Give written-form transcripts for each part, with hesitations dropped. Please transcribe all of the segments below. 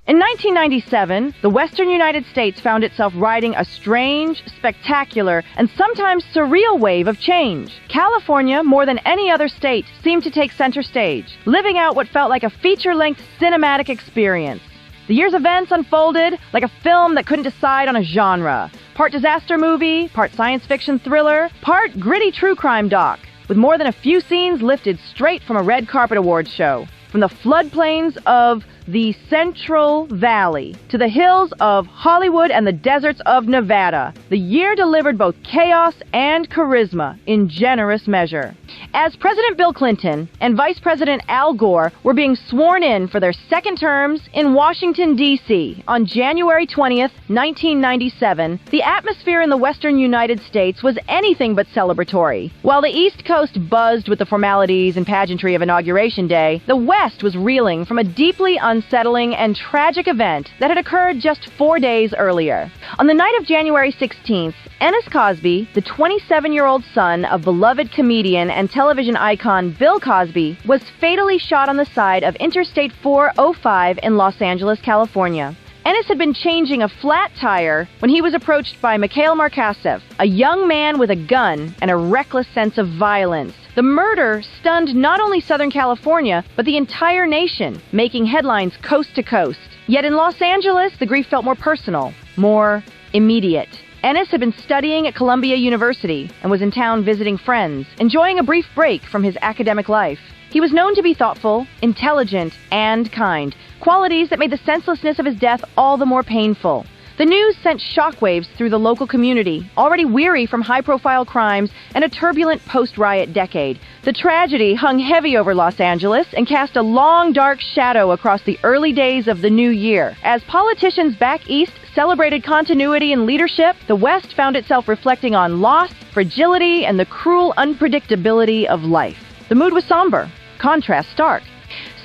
In 1997, the western United States found itself riding a strange, spectacular, and sometimes surreal wave of change. California, more than any other state, seemed to take center stage, living out what felt like a feature-length cinematic experience. The year's events unfolded like a film that couldn't decide on a genre. Part disaster movie, part science fiction thriller, part gritty true crime doc, with more than a few scenes lifted straight from a red carpet awards show. From the floodplains of the Central Valley to the hills of Hollywood and the deserts of Nevada, the year delivered both chaos and charisma in generous measure. As President Bill Clinton and Vice President Al Gore were being sworn in for their second terms in Washington, D.C. on January 20th, 1997, the atmosphere in the western United States was anything but celebratory. While the East Coast buzzed with the formalities and pageantry of Inauguration Day, the West was reeling from a deeply unsettling and tragic event that had occurred just 4 days earlier. On the night of January 16th, Ennis Cosby, the 27-year-old son of beloved comedian and television icon Bill Cosby, was fatally shot on the side of Interstate 405 in Los Angeles, California. Ennis had been changing a flat tire when he was approached by Mikhail Markasev, a young man with a gun and a reckless sense of violence. The murder stunned not only Southern California, but the entire nation, making headlines coast to coast. Yet in Los Angeles, the grief felt more personal, more immediate. Ennis had been studying at Columbia University and was in town visiting friends, enjoying a brief break from his academic life. He was known to be thoughtful, intelligent, and kind, qualities that made the senselessness of his death all the more painful. The news sent shockwaves through the local community, already weary from high-profile crimes and a turbulent post-riot decade. The tragedy hung heavy over Los Angeles and cast a long, dark shadow across the early days of the new year. As politicians back east celebrated continuity and leadership, the West found itself reflecting on loss, fragility, and the cruel unpredictability of life. The mood was somber, contrast stark.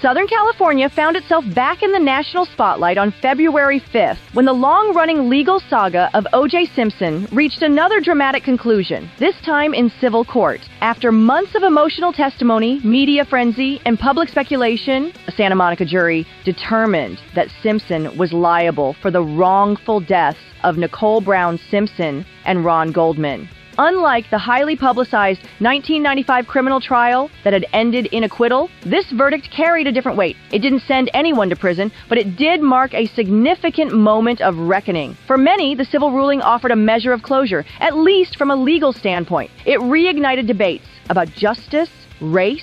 Southern California found itself back in the national spotlight on February 5th when the long-running legal saga of O.J. Simpson reached another dramatic conclusion, this time in civil court. After months of emotional testimony, media frenzy, and public speculation, a Santa Monica jury determined that Simpson was liable for the wrongful deaths of Nicole Brown Simpson and Ron Goldman. Unlike the highly publicized 1995 criminal trial that had ended in acquittal, this verdict carried a different weight. It didn't send anyone to prison, but it did mark a significant moment of reckoning. For many, the civil ruling offered a measure of closure, at least from a legal standpoint. It reignited debates about justice, race,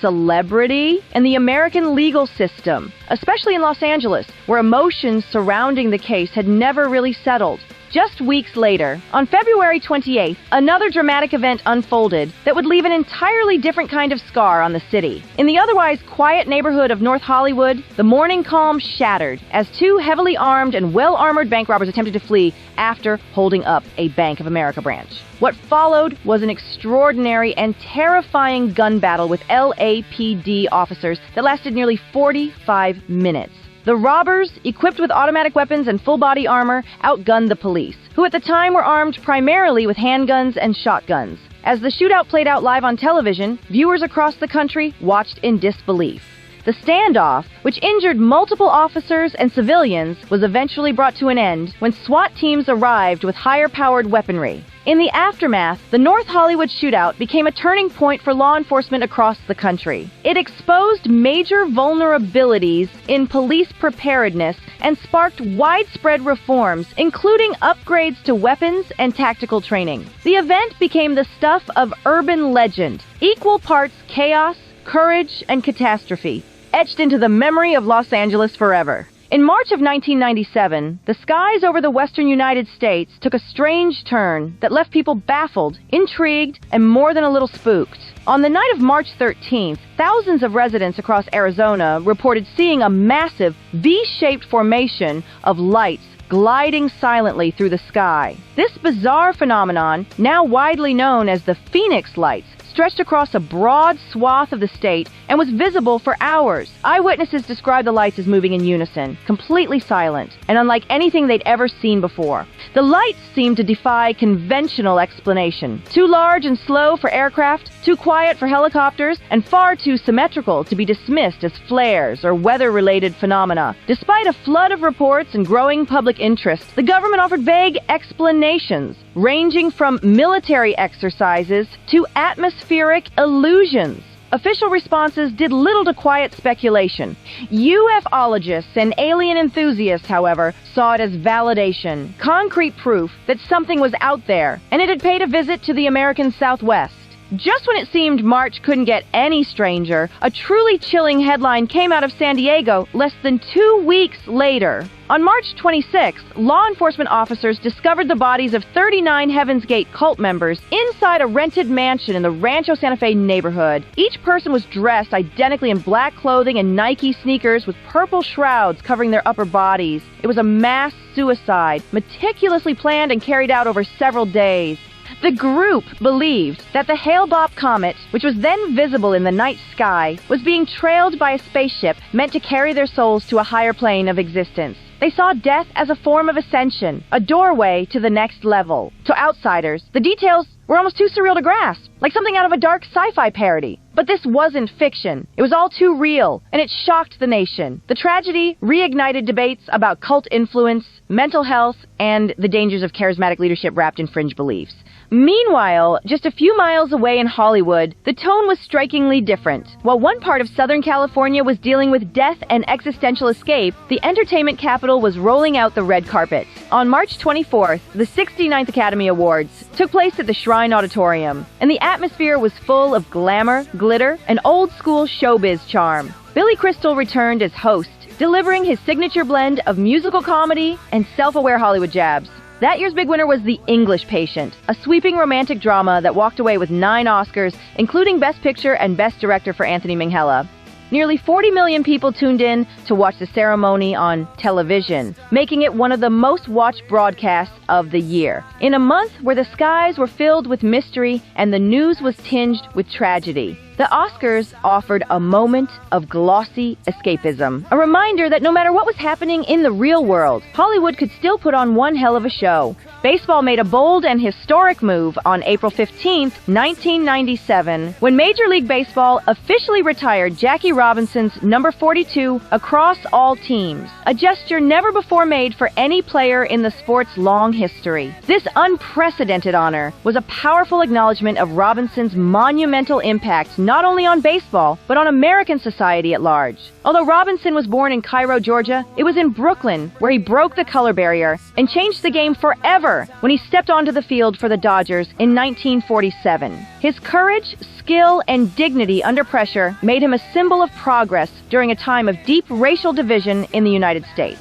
celebrity, and the American legal system, especially in Los Angeles, where emotions surrounding the case had never really settled. Just weeks later, on February 28th, another dramatic event unfolded that would leave an entirely different kind of scar on the city. In the otherwise quiet neighborhood of North Hollywood, the morning calm shattered as two heavily armed and well-armored bank robbers attempted to flee after holding up a Bank of America branch. What followed was an extraordinary and terrifying gun battle with LAPD officers that lasted nearly 45 minutes. The robbers, equipped with automatic weapons and full-body armor, outgunned the police, who at the time were armed primarily with handguns and shotguns. As the shootout played out live on television, viewers across the country watched in disbelief. The standoff, which injured multiple officers and civilians, was eventually brought to an end when SWAT teams arrived with higher-powered weaponry. In the aftermath, the North Hollywood shootout became a turning point for law enforcement across the country. It exposed major vulnerabilities in police preparedness and sparked widespread reforms, including upgrades to weapons and tactical training. The event became the stuff of urban legend, equal parts chaos, courage, and catastrophe, etched into the memory of Los Angeles forever. In March of 1997, the skies over the western United States took a strange turn that left people baffled, intrigued, and more than a little spooked. On the night of March 13th, thousands of residents across Arizona reported seeing a massive V-shaped formation of lights gliding silently through the sky. This bizarre phenomenon, now widely known as the Phoenix Lights, stretched across a broad swath of the state and was visible for hours. Eyewitnesses described the lights as moving in unison, completely silent, and unlike anything they'd ever seen before. The lights seemed to defy conventional explanation. Too large and slow for aircraft, too quiet for helicopters, and far too symmetrical to be dismissed as flares or weather-related phenomena. Despite a flood of reports and growing public interest, the government offered vague explanations, ranging from military exercises to atmospheric illusions. Official responses did little to quiet speculation. UFOlogists and alien enthusiasts, however, saw it as validation, concrete proof that something was out there, and it had paid a visit to the American Southwest. Just when it seemed March couldn't get any stranger, a truly chilling headline came out of San Diego less than 2 weeks later. On March 26th, law enforcement officers discovered the bodies of 39 Heaven's Gate cult members inside a rented mansion in the Rancho Santa Fe neighborhood. Each person was dressed identically in black clothing and Nike sneakers with purple shrouds covering their upper bodies. It was a mass suicide, meticulously planned and carried out over several days. The group believed that the Hale-Bopp comet, which was then visible in the night sky, was being trailed by a spaceship meant to carry their souls to a higher plane of existence. They saw death as a form of ascension, a doorway to the next level. To outsiders, the details were almost too surreal to grasp, like something out of a dark sci-fi parody. But this wasn't fiction. It was all too real, and it shocked the nation. The tragedy reignited debates about cult influence, mental health, and the dangers of charismatic leadership wrapped in fringe beliefs. Meanwhile, just a few miles away in Hollywood, the tone was strikingly different. While one part of Southern California was dealing with death and existential escape, the entertainment capital was rolling out the red carpet. On March 24th, the 69th Academy Awards took place at the Shrine Auditorium, and the atmosphere was full of glamour, glitter, and old-school showbiz charm. Billy Crystal returned as host, delivering his signature blend of musical comedy and self-aware Hollywood jabs. That year's big winner was The English Patient, a sweeping romantic drama that walked away with 9 Oscars, including Best Picture and Best Director for Anthony Minghella. Nearly 40 million people tuned in to watch the ceremony on television, making it one of the most watched broadcasts of the year. In a month where the skies were filled with mystery and the news was tinged with tragedy, the Oscars offered a moment of glossy escapism, a reminder that no matter what was happening in the real world, Hollywood could still put on one hell of a show. Baseball made a bold and historic move on April 15, 1997, when Major League Baseball officially retired Jackie Robinson's number 42 across all teams, a gesture never before made for any player in the sport's long history. This unprecedented honor was a powerful acknowledgement of Robinson's monumental impact not only on baseball, but on American society at large. Although Robinson was born in Cairo, Georgia, it was in Brooklyn where he broke the color barrier and changed the game forever when he stepped onto the field for the Dodgers in 1947. His courage, skill, and dignity under pressure made him a symbol of progress during a time of deep racial division in the United States.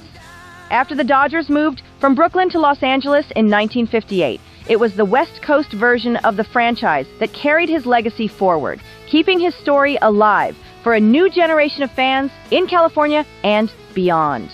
After the Dodgers moved from Brooklyn to Los Angeles in 1958, it was the West Coast version of the franchise that carried his legacy forward, keeping his story alive for a new generation of fans in California and beyond.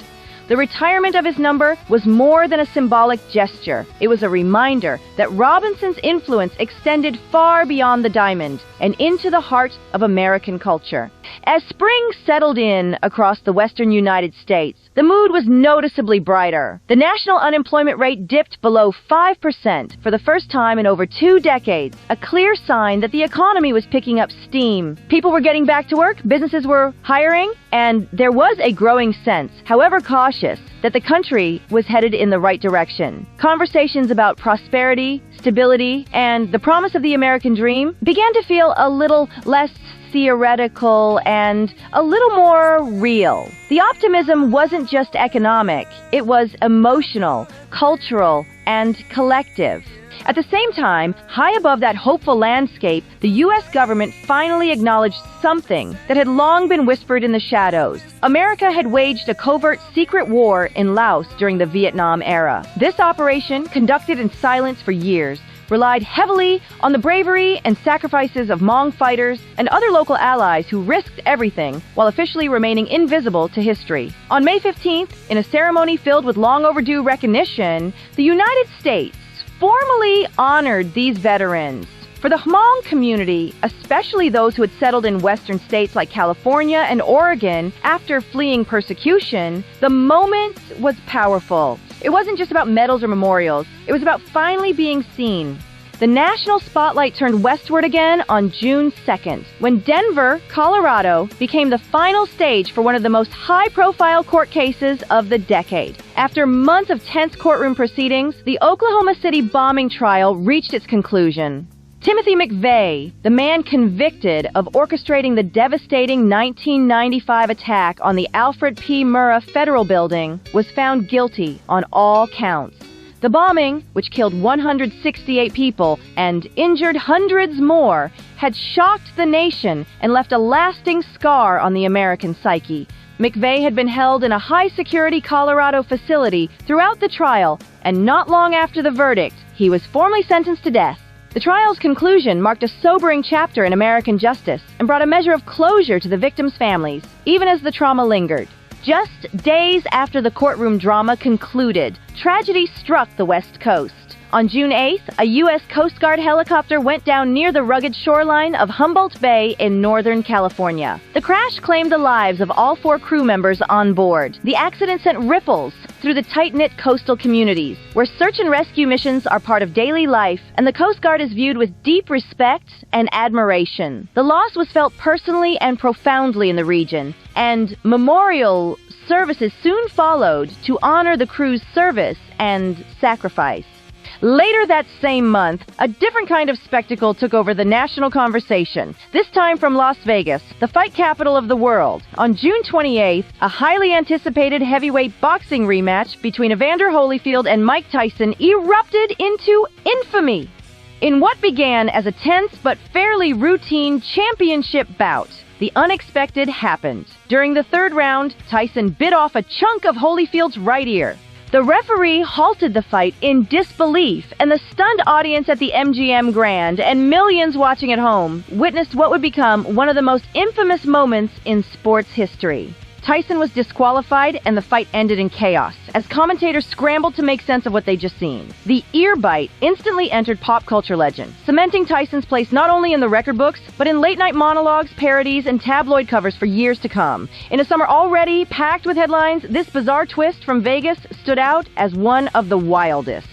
The retirement of his number was more than a symbolic gesture. It was a reminder that Robinson's influence extended far beyond the diamond and into the heart of American culture. As spring settled in across the western United States, the mood was noticeably brighter. The national unemployment rate dipped below 5% for the first time in over 2 decades, a clear sign that the economy was picking up steam. People were getting back to work, businesses were hiring, and there was a growing sense, however cautious, that the country was headed in the right direction. Conversations about prosperity, stability, and the promise of the American dream began to feel a little less theoretical and a little more real. The optimism wasn't just economic, it was emotional, cultural, and collective. At the same time, high above that hopeful landscape, the U.S. government finally acknowledged something that had long been whispered in the shadows. America had waged a covert secret war in Laos during the Vietnam era. This operation, conducted in silence for years, relied heavily on the bravery and sacrifices of Hmong fighters and other local allies who risked everything while officially remaining invisible to history. On May 15th, in a ceremony filled with long overdue recognition, the United States formally honored these veterans. For the Hmong community, especially those who had settled in western states like California and Oregon after fleeing persecution, the moment was powerful. It wasn't just about medals or memorials. It was about finally being seen. The national spotlight turned westward again on June 2nd, when Denver, Colorado, became the final stage for one of the most high-profile court cases of the decade. After months of tense courtroom proceedings, the Oklahoma City bombing trial reached its conclusion. Timothy McVeigh, the man convicted of orchestrating the devastating 1995 attack on the Alfred P. Murrah Federal Building, was found guilty on all counts. The bombing, which killed 168 people and injured hundreds more, had shocked the nation and left a lasting scar on the American psyche. McVeigh had been held in a high-security Colorado facility throughout the trial, and not long after the verdict, he was formally sentenced to death. The trial's conclusion marked a sobering chapter in American justice and brought a measure of closure to the victims' families, even as the trauma lingered. Just days after the courtroom drama concluded, tragedy struck the West Coast. On June 8th, a U.S. Coast Guard helicopter went down near the rugged shoreline of Humboldt Bay in Northern California. The crash claimed the lives of all 4 crew members on board. The accident sent ripples through the tight-knit coastal communities, where search and rescue missions are part of daily life, and the Coast Guard is viewed with deep respect and admiration. The loss was felt personally and profoundly in the region, and memorial services soon followed to honor the crew's service and sacrifice. Later that same month, a different kind of spectacle took over the national conversation, this time from Las Vegas, the fight capital of the world. On June 28th, a highly anticipated heavyweight boxing rematch between Evander Holyfield and Mike Tyson erupted into infamy. In what began as a tense but fairly routine championship bout, the unexpected happened. During the 3rd round, Tyson bit off a chunk of Holyfield's right ear. The referee halted the fight in disbelief, and the stunned audience at the MGM Grand and millions watching at home witnessed what would become one of the most infamous moments in sports history. Tyson was disqualified, and the fight ended in chaos as commentators scrambled to make sense of what they'd just seen. The ear bite instantly entered pop culture legend, cementing Tyson's place not only in the record books, but in late-night monologues, parodies, and tabloid covers for years to come. In a summer already packed with headlines, this bizarre twist from Vegas stood out as one of the wildest.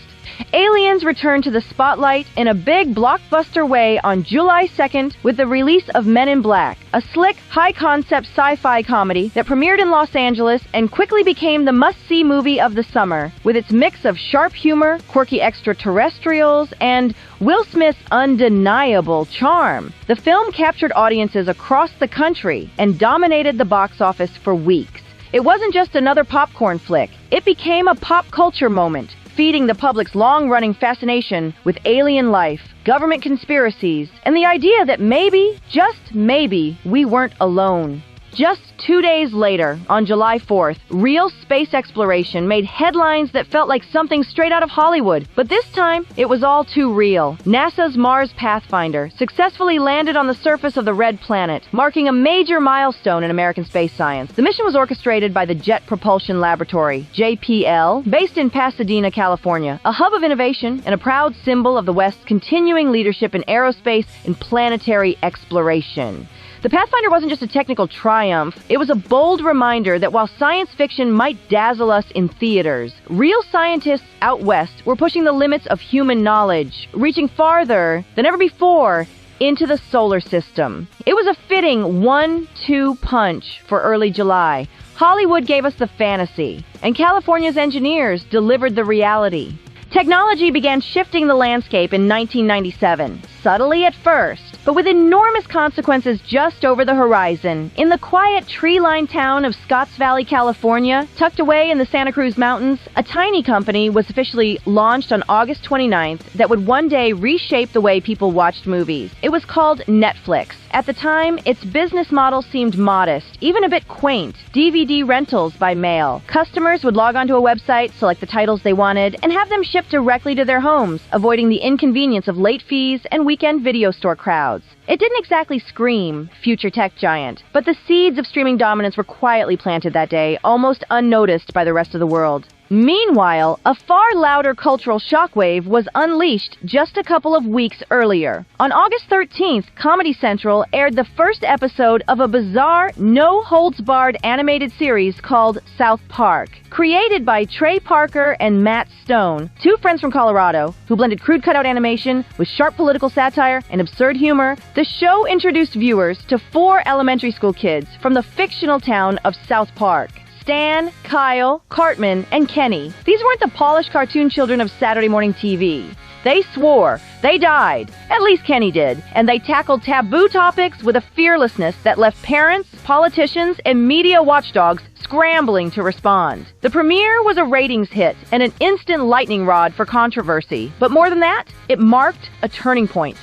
Aliens returned to the spotlight in a big blockbuster way on July 2nd with the release of Men in Black, a slick, high-concept sci-fi comedy that premiered in Los Angeles and quickly became the must-see movie of the summer, with its mix of sharp humor, quirky extraterrestrials, and Will Smith's undeniable charm. The film captured audiences across the country and dominated the box office for weeks. It wasn't just another popcorn flick. It became a pop culture moment, feeding the public's long-running fascination with alien life, government conspiracies, and the idea that maybe, just maybe, we weren't alone. Just 2 days later, on July 4th, real space exploration made headlines that felt like something straight out of Hollywood. But this time, it was all too real. NASA's Mars Pathfinder successfully landed on the surface of the Red Planet, marking a major milestone in American space science. The mission was orchestrated by the Jet Propulsion Laboratory, JPL, based in Pasadena, California, a hub of innovation and a proud symbol of the West's continuing leadership in aerospace and planetary exploration. The Pathfinder wasn't just a technical triumph, it was a bold reminder that while science fiction might dazzle us in theaters, real scientists out west were pushing the limits of human knowledge, reaching farther than ever before into the solar system. It was a fitting 1-2 punch for early July. Hollywood gave us the fantasy, and California's engineers delivered the reality. Technology began shifting the landscape in 1997, subtly at first, but with enormous consequences just over the horizon. In the quiet, tree-lined town of Scotts Valley, California, tucked away in the Santa Cruz Mountains, a tiny company was officially launched on August 29th that would one day reshape the way people watched movies. It was called Netflix. At the time, its business model seemed modest, even a bit quaint. DVD rentals by mail. Customers would log onto a website, select the titles they wanted, and have them shipped directly to their homes, avoiding the inconvenience of late fees and weekend video store crowds. It didn't exactly scream future tech giant, but the seeds of streaming dominance were quietly planted that day, almost unnoticed by the rest of the world. Meanwhile, a far louder cultural shockwave was unleashed just a couple of weeks earlier. On August 13th, Comedy Central aired the first episode of a bizarre, no-holds-barred animated series called South Park. Created by Trey Parker and Matt Stone, two friends from Colorado who blended crude cutout animation with sharp political satire and absurd humor, the show introduced viewers to 4 elementary school kids from the fictional town of South Park. Stan, Kyle, Cartman, and Kenny. These weren't the polished cartoon children of Saturday morning TV. They swore, they died, at least Kenny did, and they tackled taboo topics with a fearlessness that left parents, politicians, and media watchdogs scrambling to respond. The premiere was a ratings hit and an instant lightning rod for controversy. But more than that, it marked a turning point.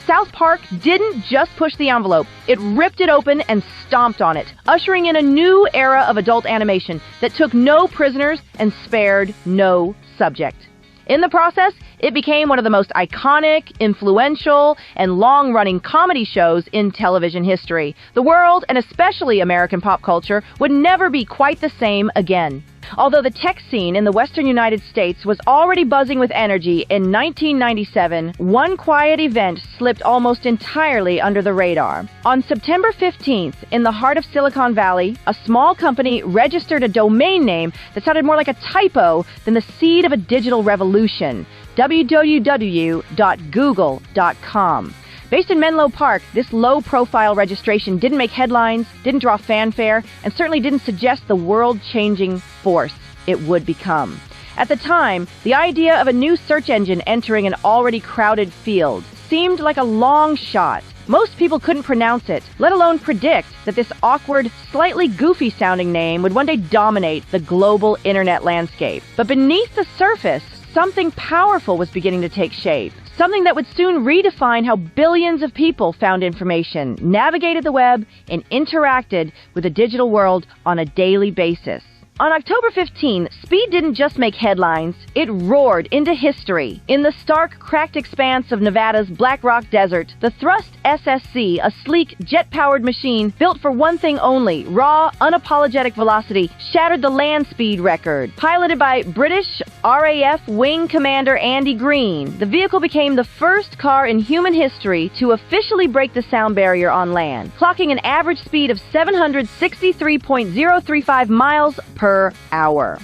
South Park didn't just push the envelope, it ripped it open and stomped on it, ushering in a new era of adult animation that took no prisoners and spared no subject. In the process, it became one of the most iconic, influential, and long-running comedy shows in television history. The world, and especially American pop culture, would never be quite the same again. Although the tech scene in the western United States was already buzzing with energy in 1997, one quiet event slipped almost entirely under the radar. On September 15th, in the heart of Silicon Valley, a small company registered a domain name that sounded more like a typo than the seed of a digital revolution: www.google.com. Based in Menlo Park, this low-profile registration didn't make headlines, didn't draw fanfare, and certainly didn't suggest the world-changing force it would become. At the time, the idea of a new search engine entering an already crowded field seemed like a long shot. Most people couldn't pronounce it, let alone predict that this awkward, slightly goofy-sounding name would one day dominate the global internet landscape. But beneath the surface, something powerful was beginning to take shape. Something that would soon redefine how billions of people found information, navigated the web, and interacted with the digital world on a daily basis. On October 15, speed didn't just make headlines, it roared into history. In the stark, cracked expanse of Nevada's Black Rock Desert, the Thrust SSC, a sleek, jet-powered machine built for one thing only, raw, unapologetic velocity, shattered the land speed record. Piloted by British RAF Wing Commander Andy Green, the vehicle became the first car in human history to officially break the sound barrier on land, clocking an average speed of 763.035 miles per hour.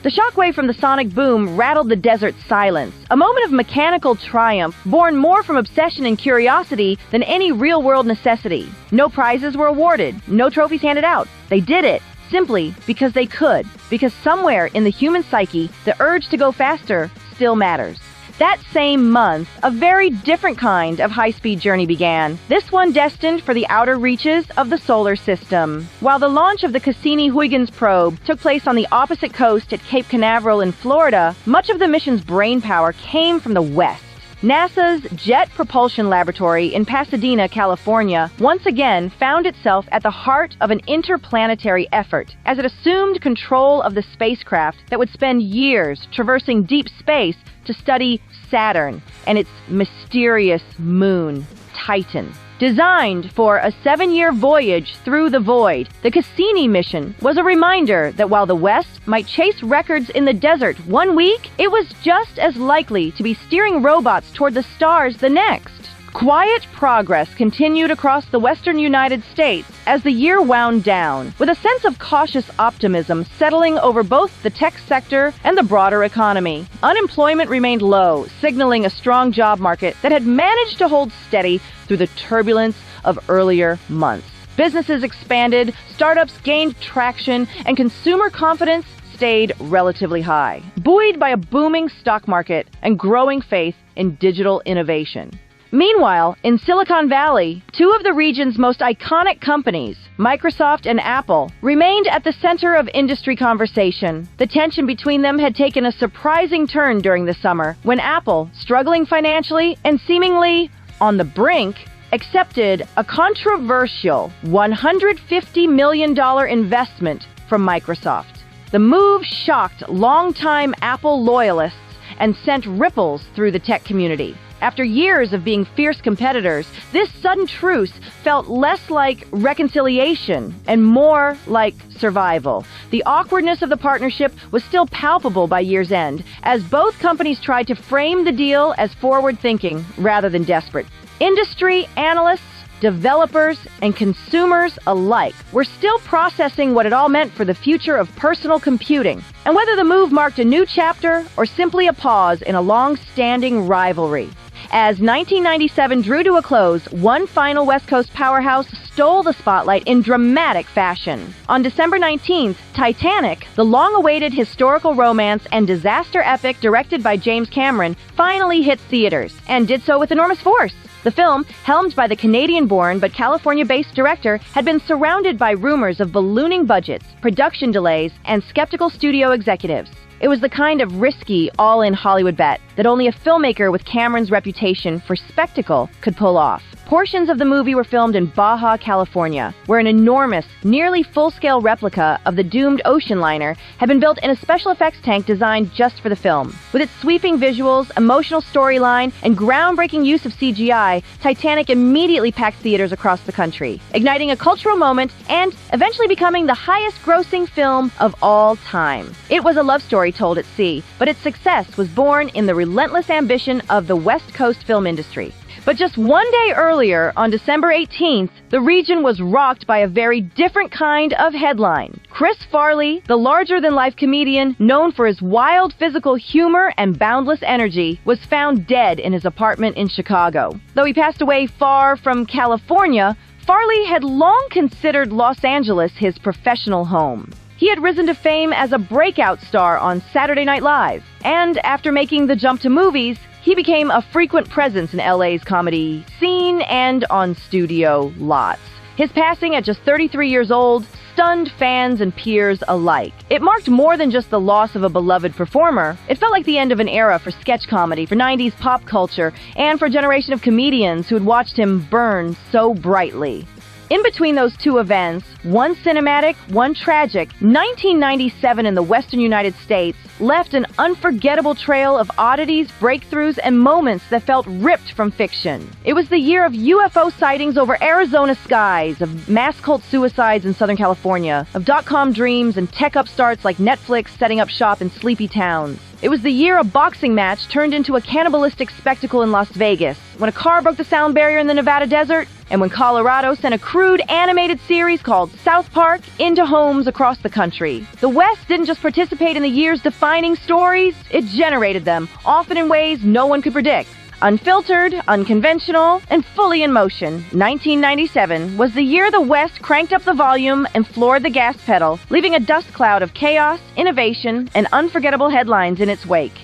The shockwave from the sonic boom rattled the desert's silence, a moment of mechanical triumph born more from obsession and curiosity than any real-world necessity. No prizes were awarded, no trophies handed out. They did it simply because they could, because somewhere in the human psyche, the urge to go faster still matters. That same month, a very different kind of high-speed journey began, this one destined for the outer reaches of the solar system. While the launch of the Cassini-Huygens probe took place on the opposite coast at Cape Canaveral in Florida, much of the mission's brainpower came from the west. NASA's Jet Propulsion Laboratory in Pasadena, California, once again found itself at the heart of an interplanetary effort as it assumed control of the spacecraft that would spend years traversing deep space to study Saturn and its mysterious moon, Titan. Designed for a 7-year voyage through the void, the Cassini mission was a reminder that while the West might chase records in the desert one week, it was just as likely to be steering robots toward the stars the next. Quiet progress continued across the western United States as the year wound down, with a sense of cautious optimism settling over both the tech sector and the broader economy. Unemployment remained low, signaling a strong job market that had managed to hold steady through the turbulence of earlier months. Businesses expanded, startups gained traction, and consumer confidence stayed relatively high, buoyed by a booming stock market and growing faith in digital innovation. Meanwhile, in Silicon Valley, two of the region's most iconic companies, Microsoft and Apple, remained at the center of industry conversation. The tension between them had taken a surprising turn during the summer when Apple, struggling financially and seemingly on the brink, accepted a controversial $150 million investment from Microsoft. The move shocked longtime Apple loyalists and sent ripples through the tech community. After years of being fierce competitors, this sudden truce felt less like reconciliation and more like survival. The awkwardness of the partnership was still palpable by year's end, as both companies tried to frame the deal as forward-thinking rather than desperate. Industry analysts, developers, and consumers alike were still processing what it all meant for the future of personal computing, and whether the move marked a new chapter or simply a pause in a long-standing rivalry. As 1997 drew to a close, one final West Coast powerhouse stole the spotlight in dramatic fashion. On December 19th, Titanic, the long-awaited historical romance and disaster epic directed by James Cameron, finally hit theaters, and did so with enormous force. The film, helmed by the Canadian-born but California-based director, had been surrounded by rumors of ballooning budgets, production delays, and skeptical studio executives. It was the kind of risky, all-in Hollywood bet that only a filmmaker with Cameron's reputation for spectacle could pull off. Portions of the movie were filmed in Baja, California, where an enormous, nearly full-scale replica of the doomed ocean liner had been built in a special effects tank designed just for the film. With its sweeping visuals, emotional storyline, and groundbreaking use of CGI, Titanic immediately packed theaters across the country, igniting a cultural moment and eventually becoming the highest-grossing film of all time. It was a love story told at sea, but its success was born in the relentless ambition of the West Coast film industry. But just one day earlier, on December 18th, the region was rocked by a very different kind of headline. Chris Farley, the larger-than-life comedian known for his wild physical humor and boundless energy, was found dead in his apartment in Chicago. Though he passed away far from California, Farley had long considered Los Angeles his professional home. He had risen to fame as a breakout star on Saturday Night Live, and after making the jump to movies, he became a frequent presence in LA's comedy scene and on studio lots. His passing at just 33 years old stunned fans and peers alike. It marked more than just the loss of a beloved performer. It felt like the end of an era for sketch comedy, for 90s pop culture, and for a generation of comedians who had watched him burn so brightly. In between those two events, one cinematic, one tragic, 1997 in the western United States left an unforgettable trail of oddities, breakthroughs, and moments that felt ripped from fiction. It was the year of UFO sightings over Arizona skies, of mass cult suicides in Southern California, of dot-com dreams and tech upstarts like Netflix setting up shop in sleepy towns. It was the year a boxing match turned into a cannibalistic spectacle in Las Vegas, when a car broke the sound barrier in the Nevada desert, and when Colorado sent a crude animated series called South Park into homes across the country. The West didn't just participate in the year's defining stories, it generated them, often in ways no one could predict. Unfiltered, unconventional, and fully in motion, 1997 was the year the West cranked up the volume and floored the gas pedal, leaving a dust cloud of chaos, innovation, and unforgettable headlines in its wake.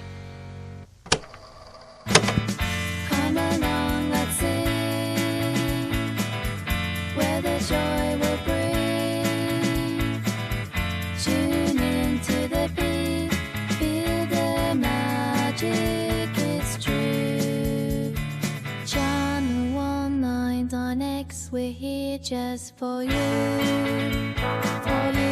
Come along, let's sing, where the joy will bring. Tune into the beat, feel the magic, it's true. Channel 199 X, we're here just for you, for you.